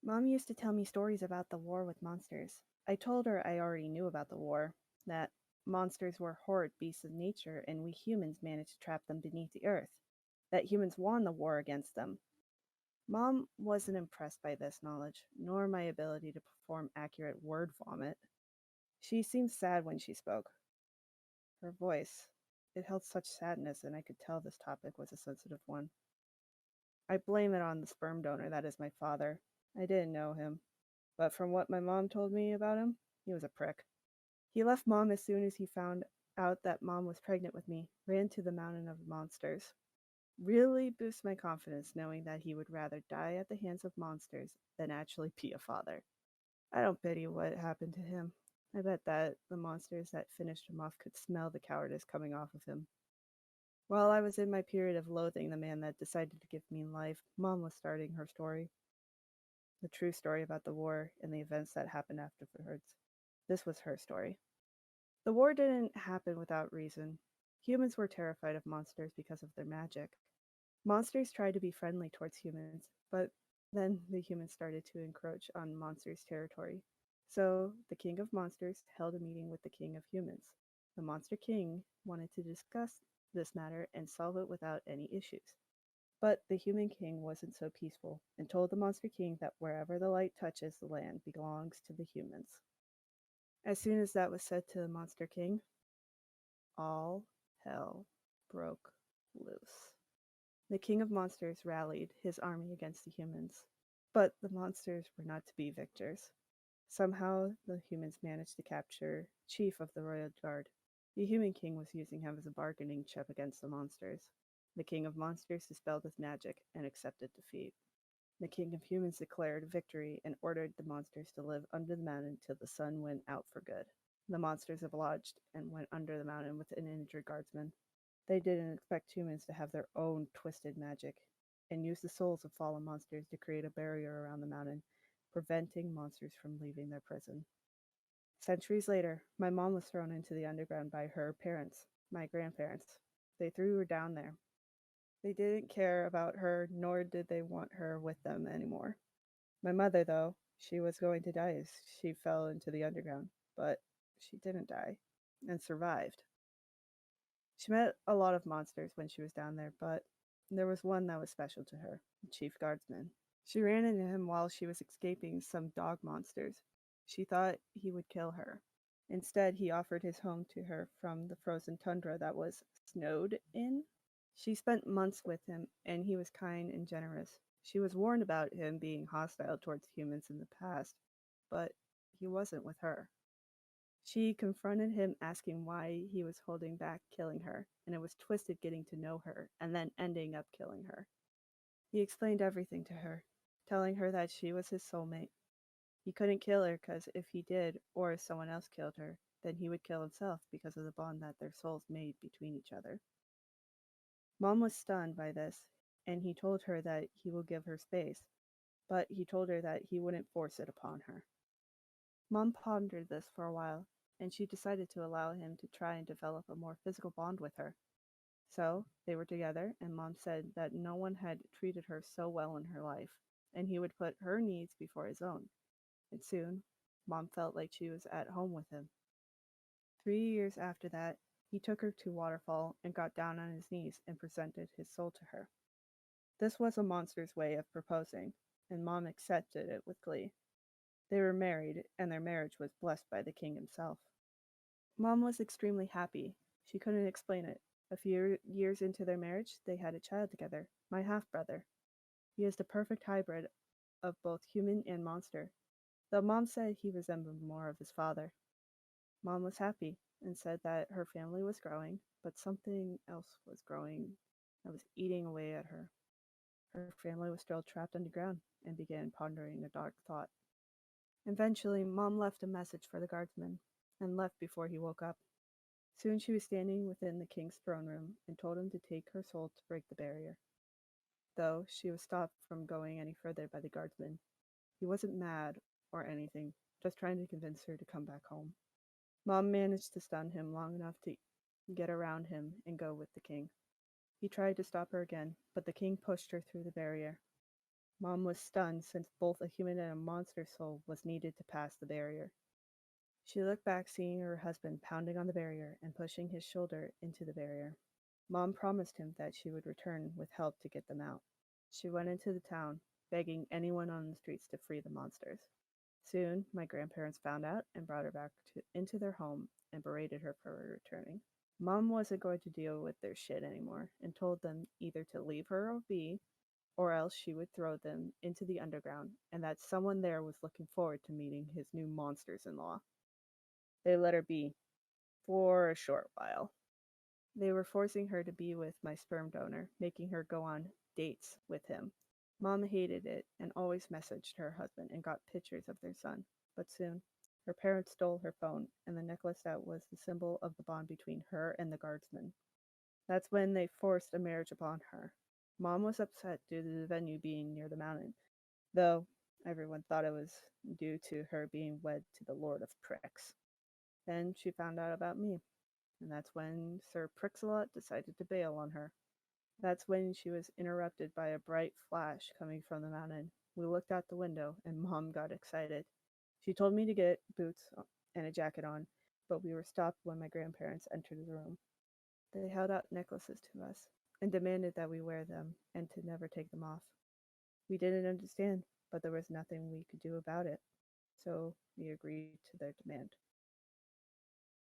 Mom used to tell me stories about the war with monsters. I told her I already knew about the war, that monsters were horrid beasts of nature and we humans managed to trap them beneath the earth, that humans won the war against them. Mom wasn't impressed by this knowledge, nor my ability to perform accurate word vomit. She seemed sad when she spoke. Her voice, it held such sadness, and I could tell this topic was a sensitive one. I blame it on the sperm donor that is my father. I didn't know him, but from what my mom told me about him, he was a prick. He left Mom as soon as he found out that Mom was pregnant with me, ran to the mountain of monsters. Really boosts my confidence knowing that he would rather die at the hands of monsters than actually be a father. I don't pity what happened to him. I bet that the monsters that finished him off could smell the cowardice coming off of him. While I was in my period of loathing the man that decided to give me life, Mom was starting her story. The true story about the war and the events that happened afterwards. This was her story. The war didn't happen without reason. Humans were terrified of monsters because of their magic. Monsters tried to be friendly towards humans, but then the humans started to encroach on monsters' territory. So the king of monsters held a meeting with the king of humans. The monster king wanted to discuss this matter and solve it without any issues. But the human king wasn't so peaceful and told the monster king that wherever the light touches the land belongs to the humans. As soon as that was said to the monster king, all hell broke loose. The king of monsters rallied his army against the humans, but the monsters were not to be victors. Somehow, the humans managed to capture Chief of the Royal Guard. The human king was using him as a bargaining chip against the monsters. The king of monsters dispelled his magic and accepted defeat. The king of humans declared victory and ordered the monsters to live under the mountain till the sun went out for good. The monsters obliged and went under the mountain with an injured guardsman. They didn't expect humans to have their own twisted magic, and used the souls of fallen monsters to create a barrier around the mountain, preventing monsters from leaving their prison. Centuries later, my mom was thrown into the underground by her parents, my grandparents. They threw her down there. They didn't care about her, nor did they want her with them anymore. My mother, though, she was going to die as she fell into the underground, but she didn't die and survived. She met a lot of monsters when she was down there, but there was one that was special to her, the chief guardsman. She ran into him while she was escaping some dog monsters. She thought he would kill her. Instead, he offered his home to her from the frozen tundra that was snowed in. She spent months with him, and he was kind and generous. She was warned about him being hostile towards humans in the past, but he wasn't with her. She confronted him asking why he was holding back killing her, and it was twisted getting to know her and then ending up killing her. He explained everything to her, telling her that she was his soulmate. He couldn't kill her because if he did, or if someone else killed her, then he would kill himself because of the bond that their souls made between each other. Mom was stunned by this, and he told her that he will give her space, but he told her that he wouldn't force it upon her. Mom pondered this for a while, and she decided to allow him to try and develop a more physical bond with her. So they were together, and Mom said that no one had treated her so well in her life, and he would put her needs before his own. And soon, Mom felt like she was at home with him. 3 years after that, he took her to Waterfall and got down on his knees and presented his soul to her. This was a monster's way of proposing, and Mom accepted it with glee. They were married, and their marriage was blessed by the king himself. Mom was extremely happy. She couldn't explain it. A few years into their marriage, they had a child together, my half brother. He is the perfect hybrid of both human and monster, though Mom said he resembled more of his father. Mom was happy and said that her family was growing, but something else was growing that was eating away at her. Her family was still trapped underground and began pondering a dark thought. Eventually, Mom left a message for the guardsman and left before he woke up. Soon she was standing within the king's throne room and told him to take her soul to break the barrier, though she was stopped from going any further by the guardsman. He wasn't mad or anything, just trying to convince her to come back home. Mom managed to stun him long enough to get around him and go with the king. He tried to stop her again, but the king pushed her through the barrier. Mom was stunned since both a human and a monster soul was needed to pass the barrier. She looked back, seeing her husband pounding on the barrier and pushing his shoulder into the barrier. Mom promised him that she would return with help to get them out. She went into the town, begging anyone on the streets to free the monsters. Soon, my grandparents found out and brought her into their home and berated her for returning. Mom wasn't going to deal with their shit anymore and told them either to leave her be or else she would throw them into the underground and that someone there was looking forward to meeting his new monsters in law. They let her be for a short while. They were forcing her to be with my sperm donor, making her go on dates with him. Mom hated it and always messaged her husband and got pictures of their son. But soon, her parents stole her phone and the necklace that was the symbol of the bond between her and the guardsman. That's when they forced a marriage upon her. Mom was upset due to the venue being near the mountain, though everyone thought it was due to her being wed to the Lord of Pricks. Then she found out about me, and that's when Sir Prix-a-Lot decided to bail on her. That's when she was interrupted by a bright flash coming from the mountain. We looked out the window, and Mom got excited. She told me to get boots and a jacket on, but we were stopped when my grandparents entered the room. They held out necklaces to us and demanded that we wear them and to never take them off. We didn't understand, but there was nothing we could do about it, so we agreed to their demand.